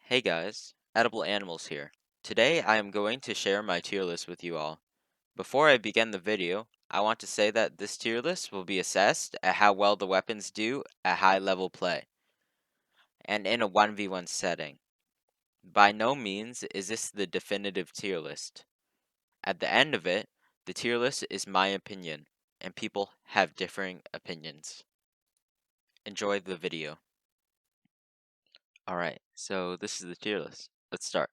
Hey guys, Edible Animals here. Today I am going to share my tier list with you all. Before I begin the video, I want to say that this tier list will be assessed at how well the weapons do at high level play, and in a 1v1 setting. By no means is this the definitive tier list. At the end of it, the tier list is my opinion, and people have differing opinions. Enjoy the video. Alright, so this is the tier list. Let's start.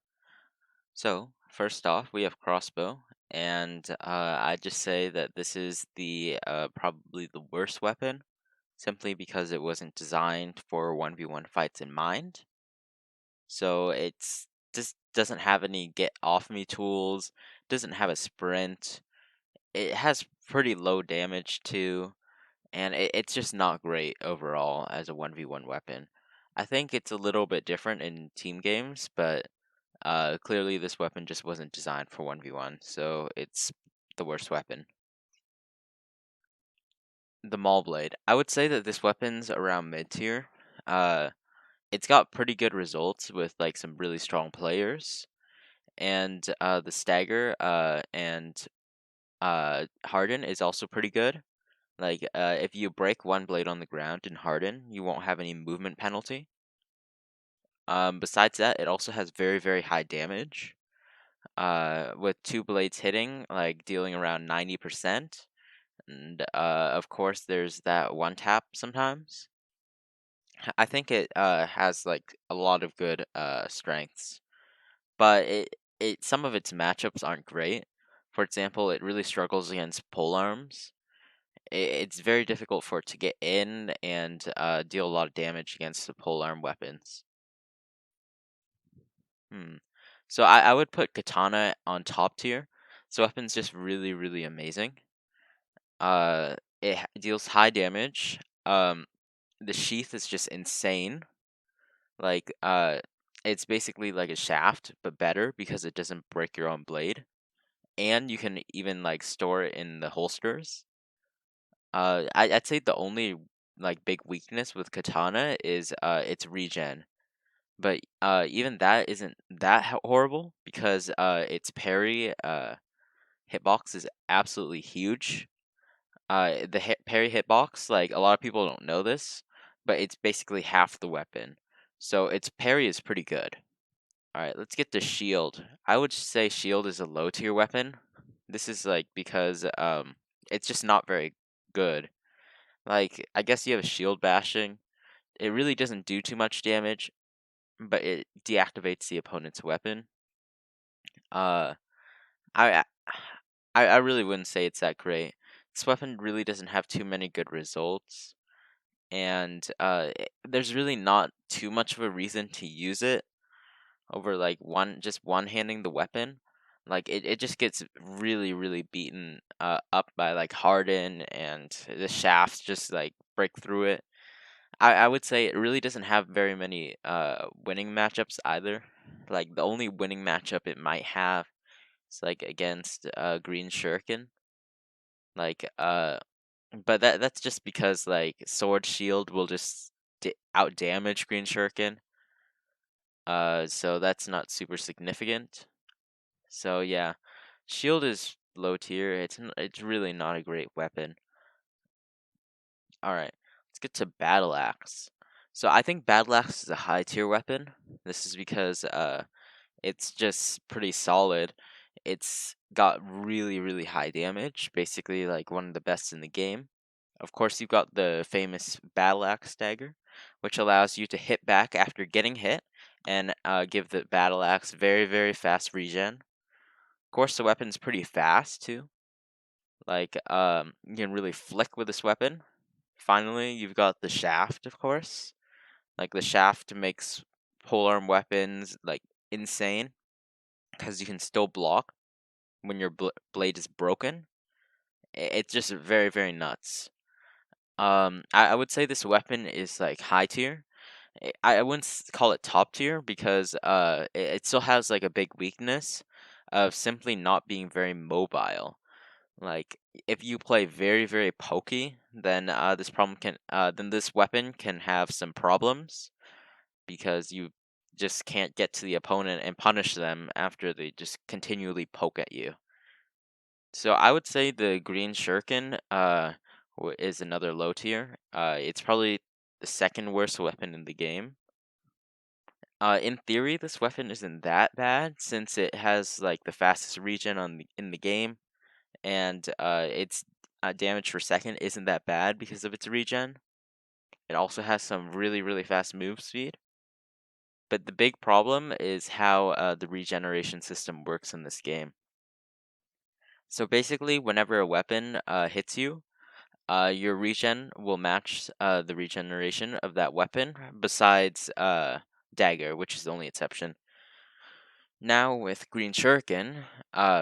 So, first off, we have Crossbow, and I just say that this is the probably the worst weapon, simply because it wasn't designed for 1v1 fights in mind. So it's just doesn't have any get off me tools, doesn't have a sprint. It has pretty low damage too, and it's just not great overall as a 1v1 weapon. I think it's a little bit different in team games, but clearly this weapon just wasn't designed for 1v1, so it's the worst weapon. The Maul blade. I would say that this weapon's around mid tier. Uh, it's got pretty good results with like some really strong players, and the stagger and harden is also pretty good. Like if you break one blade on the ground in harden, you won't have any movement penalty. Besides that, it also has very high damage. With two blades hitting, like dealing around 90%. And of course, there's that one tap sometimes. I think it has like a lot of good strengths, but it some of its matchups aren't great. For example, it really struggles against pole arms. It's very difficult for it to get in and deal a lot of damage against the pole arm weapons. Hmm. So I would put Katana on top tier. This weapon's just really amazing. It deals high damage. The sheath is just insane. Like, it's basically like a shaft, but better because it doesn't break your own blade, and you can even like store it in the holsters. I'd say the only like big weakness with Katana is its regen, but even that isn't that horrible because its parry hitbox is absolutely huge. The parry hitbox, like a lot of people don't know this, but it's basically half the weapon. So its parry is pretty good. All right, let's get to shield. I would say shield is a low tier weapon. This is like because it's just not very good. Like I guess you have shield bashing. It really doesn't do too much damage, but it deactivates the opponent's weapon. Uh, I I really wouldn't say it's that great. This weapon really doesn't have too many good results, and there's really not too much of a reason to use it over like one handing the weapon. Like it just gets really beaten up by like harden, and the shafts just like break through it. I would say it really doesn't have very many winning matchups either. Like the only winning matchup it might have is like against green shuriken. Like but that's just because like sword shield will just out damage green shuriken. So that's not super significant. So yeah, shield is low tier. It's really not a great weapon. All right, let's get to battle axe. So I think battle axe is a high tier weapon. This is because it's just pretty solid. It's got really high damage, basically like one of the best in the game. Of course, you've got the famous battle axe dagger, which allows you to hit back after getting hit and give the battle axe very fast regen. Of course, the weapon's pretty fast too. Like, you can really flick with this weapon. Finally, you've got the shaft, of course. Like, the shaft makes polearm weapons, like, insane. Because you can still block when your blade is broken. It's just very nuts. I would say this weapon is, like, high tier. I wouldn't call it top tier because it still has like a big weakness of simply not being very mobile. Like if you play very pokey, then this weapon can have some problems because just can't get to the opponent and punish them after they just continually poke at you. So I would say the green shuriken is another low tier. It's probably the second worst weapon in the game. In theory, this weapon isn't that bad since it has like the fastest regen in the game, and its damage per second isn't that bad because of its regen. It also has some really fast move speed. But the big problem is how the regeneration system works in this game. So basically, whenever a weapon hits you, your regen will match the regeneration of that weapon, besides Dagger, which is the only exception. Now with Green Shuriken,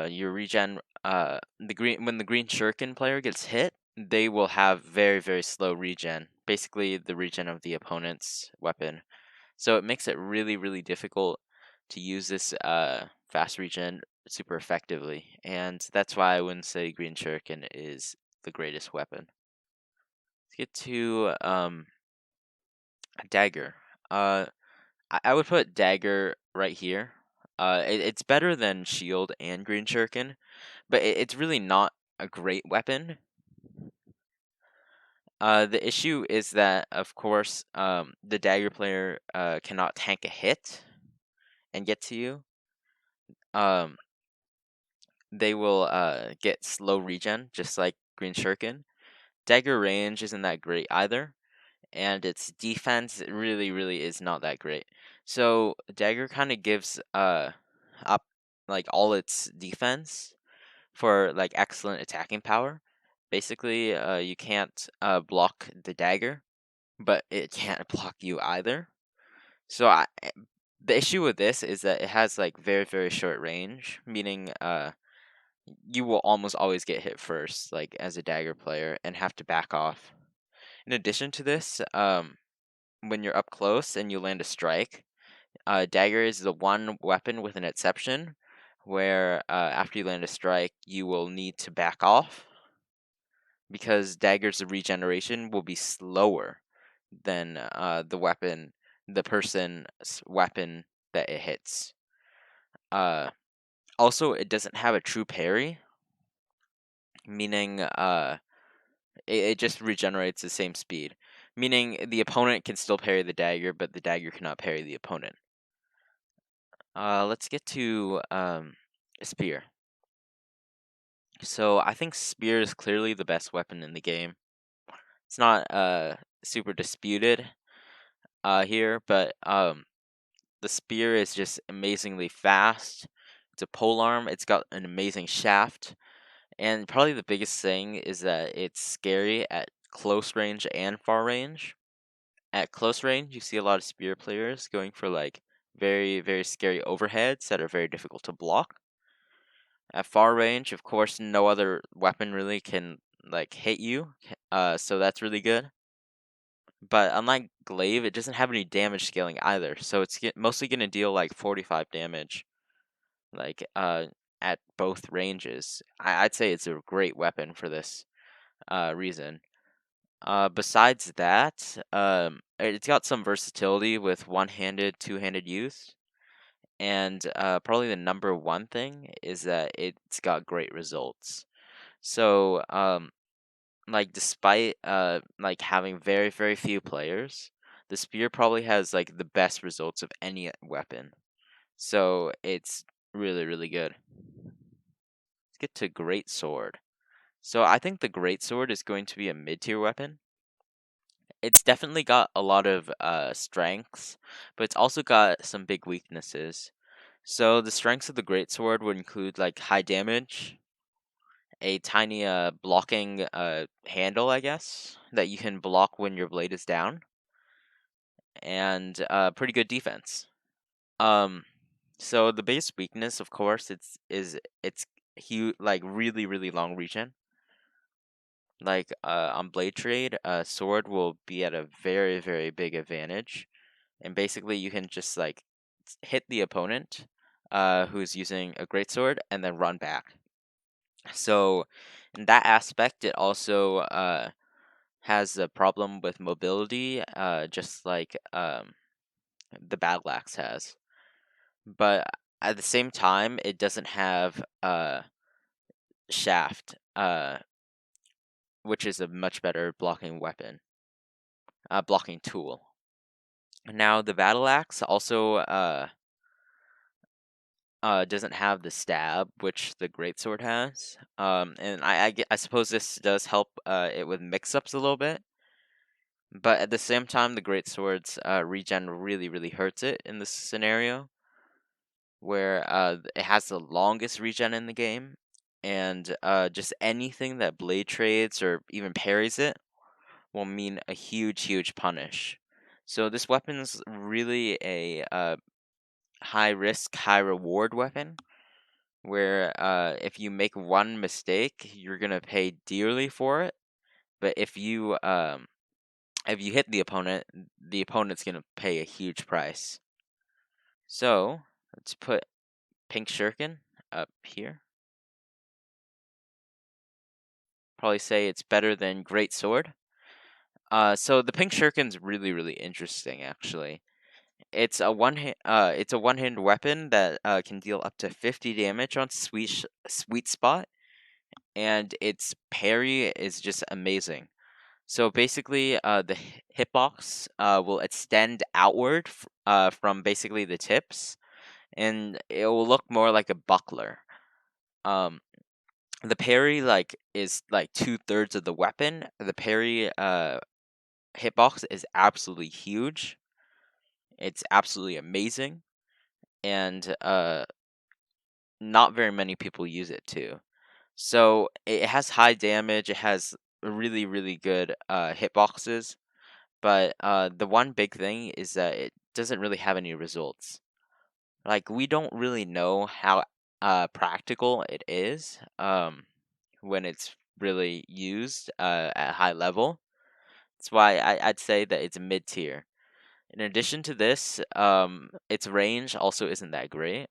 your regen, when the Green Shuriken player gets hit, they will have very slow regen, basically the regen of the opponent's weapon. So it makes it really difficult to use this fast regen super effectively, and that's why I wouldn't say Green Shuriken is the greatest weapon. Let's get to Dagger. Uh, I would put Dagger right here. It's better than Shield and Green Shuriken, but it's really not a great weapon. The issue is that, of course, the Dagger player cannot tank a hit and get to you. Um, they will get slow regen, just like Green Shuriken. Dagger range isn't that great either, and its defense really is not that great. So Dagger kind of gives up like all its defense for like excellent attacking power. Basically, you can't block the Dagger, but it can't block you either. So the issue with this is that it has like very short range, meaning you will almost always get hit first, like as a Dagger player, and have to back off. In addition to this, when you're up close and you land a strike, Dagger is the one weapon with an exception where after you land a strike, you will need to back off because Dagger's regeneration will be slower than the person's weapon that it hits. Also, it doesn't have a true parry, meaning it just regenerates the same speed. Meaning the opponent can still parry the Dagger, but the Dagger cannot parry the opponent. Let's get to Spear. So I think Spear is clearly the best weapon in the game. It's not super disputed here, but the Spear is just amazingly fast. It's a polearm. It's got an amazing shaft, and probably the biggest thing is that it's scary at close range and far range. At close range, you see a lot of Spear players going for like very scary overheads that are very difficult to block. At far range, of course, no other weapon really can like hit you, so that's really good. But unlike Glaive, it doesn't have any damage scaling either, so it's mostly gonna deal like 45 damage, like at both ranges. I'd say it's a great weapon for this reason. Besides that, it's got some versatility with one-handed, two-handed use. And probably the number one thing is that it's got great results. So, like despite like having very few players, the spear probably has like the best results of any weapon. So it's really good. Let's get to great sword. So I think the great sword is going to be a mid tier weapon. It's definitely got a lot of strengths, but it's also got some big weaknesses. So the strengths of the greatsword would include like high damage, a tiny blocking handle, I guess, that you can block when your blade is down, and pretty good defense. Um, so the base weakness, of course, it's huge, like really long regen. Like on blade trade, sword will be at a very big advantage, and basically you can just like hit the opponent who's using a greatsword and then run back. So in that aspect, it also has a problem with mobility, just like the battle axe has. But at the same time, it doesn't have shaft, which is a much better blocking weapon, blocking tool. Now the battle axe also doesn't have the stab, which the greatsword has. And I suppose this does help it with mix-ups a little bit. But at the same time, the greatsword's regen really hurts it in this scenario, where it has the longest regen in the game, and just anything that blade trades or even parries it will mean a huge punish. So this weapon's really a high risk, high reward weapon, where if you make one mistake, you're gonna pay dearly for it. But if you hit the opponent's gonna pay a huge price. So let's put pink shuriken up here. Probably say it's better than great sword. So the pink shuriken's really interesting actually. It's a one-hand weapon that can deal up to 50 damage on sweet spot, and its parry is just amazing. So basically, the hitbox will extend outward from basically the tips, and it will look more like a buckler. Um, the parry is like 2/3 of the weapon. The parry hitbox is absolutely huge. It's absolutely amazing, and not very many people use it too. So it has high damage. It has really good hitboxes, but the one big thing is that it doesn't really have any results. Like we don't really know how practical it is when it's really used at high level. That's why I'd say that it's mid tier. In addition to this, its range also isn't that great.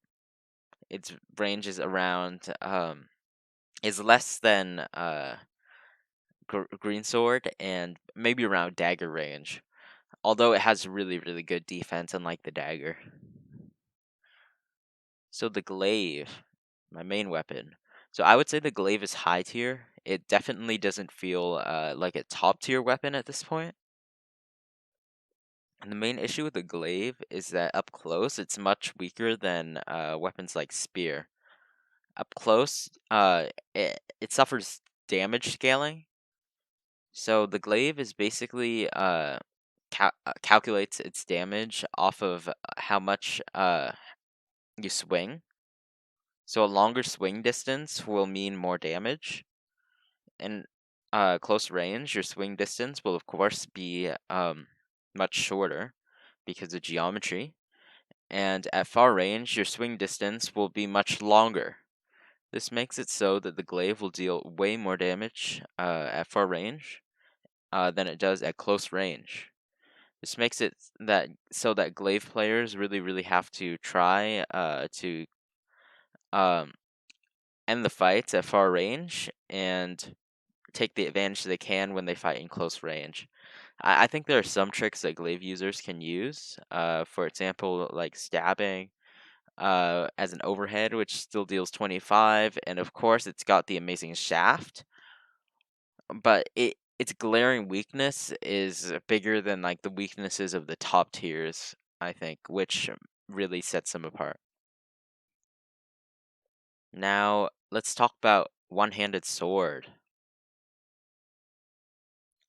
Its range is around is less than green sword and maybe around dagger range. Although it has really good defense, unlike the dagger. So the glaive, my main weapon. So I would say the glaive is high tier. It definitely doesn't feel like a top tier weapon at this point. And the main issue with the glaive is that up close, it's much weaker than weapons like spear. Up close, it suffers damage scaling. So the glaive is basically calculates its damage off of how much you swing. So a longer swing distance will mean more damage. In close range, your swing distance will of course be much shorter because of geometry. And at far range, your swing distance will be much longer. This makes it so that the glaive will deal way more damage at far range than it does at close range. This makes it that so that glaive players really have to try to um, end the fights at far range and take the advantage they can when they fight in close range. I think there are some tricks that glaive users can use. For example, like stabbing as an overhead, which still deals 25, and of course it's got the amazing shaft. But its glaring weakness is bigger than like the weaknesses of the top tiers, I think, which really sets them apart. Now, let's talk about one-handed sword.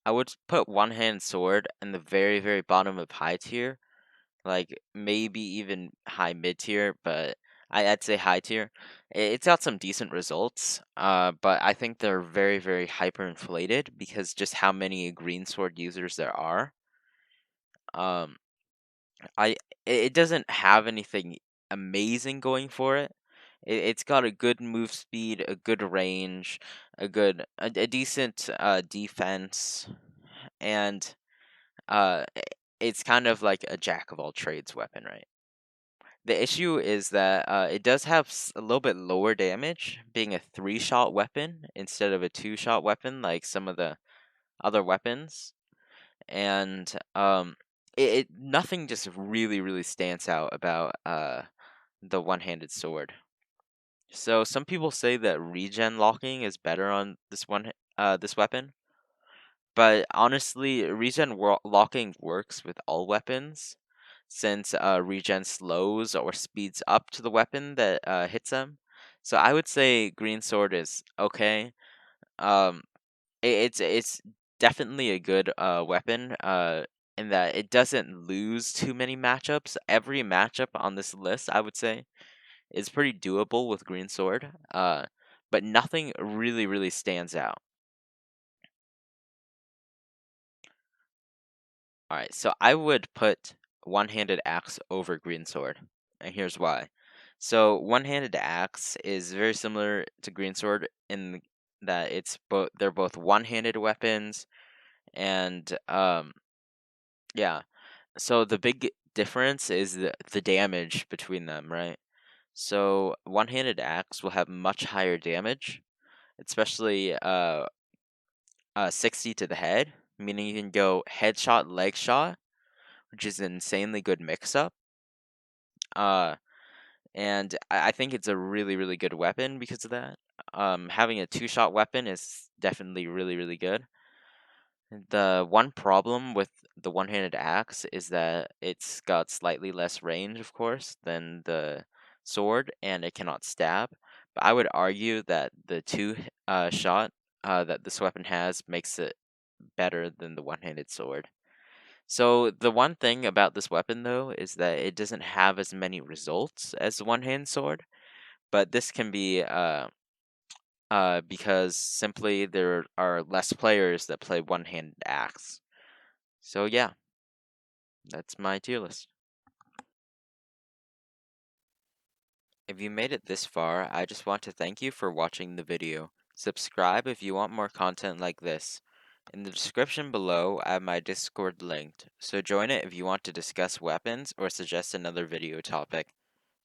I would put one-handed sword in the very bottom of high tier, like maybe even high mid tier, but I'd say high tier. It's got some decent results, but I think they're very hyperinflated because just how many green sword users there are. Um, it doesn't have anything amazing going for it. It's got a good move speed, a good range, a decent defense, and it's kind of like a jack of all trades weapon, right? The issue is that it does have a little bit lower damage, being a three-shot weapon instead of a two-shot weapon like some of the other weapons, and nothing just really stands out about the one-handed sword. So some people say that regen locking is better on this weapon, but honestly, locking works with all weapons since regen slows or speeds up to the weapon that hits them. So I would say green sword is okay. Um, it's definitely a good weapon in that it doesn't lose too many matchups. Every matchup on this list, I would say, is pretty doable with green sword. But nothing really stands out. All right, so I would put one-handed axe over green sword, and here's why. So one-handed axe is very similar to green sword in that they're both one-handed weapons, and yeah. So the big difference is the damage between them, right? So one-handed axe will have much higher damage, especially 60 to the head, meaning you can go headshot, leg shot, which is an insanely good mix-up. Uh, and I think it's a really good weapon because of that. Having a two-shot weapon is definitely really good. The one problem with the one-handed axe is that it's got slightly less range, of course, than the sword, and it cannot stab. But I would argue that the shot that this weapon has makes it better than the one-handed sword. So the one thing about this weapon, though, is that it doesn't have as many results as the one-handed sword. But this can be because simply there are less players that play one-handed axe. So yeah, that's my tier list. If you made it this far, I just want to thank you for watching the video. Subscribe if you want more content like this. In the description below, I have my Discord linked, so join it if you want to discuss weapons or suggest another video topic.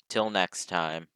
Till next time.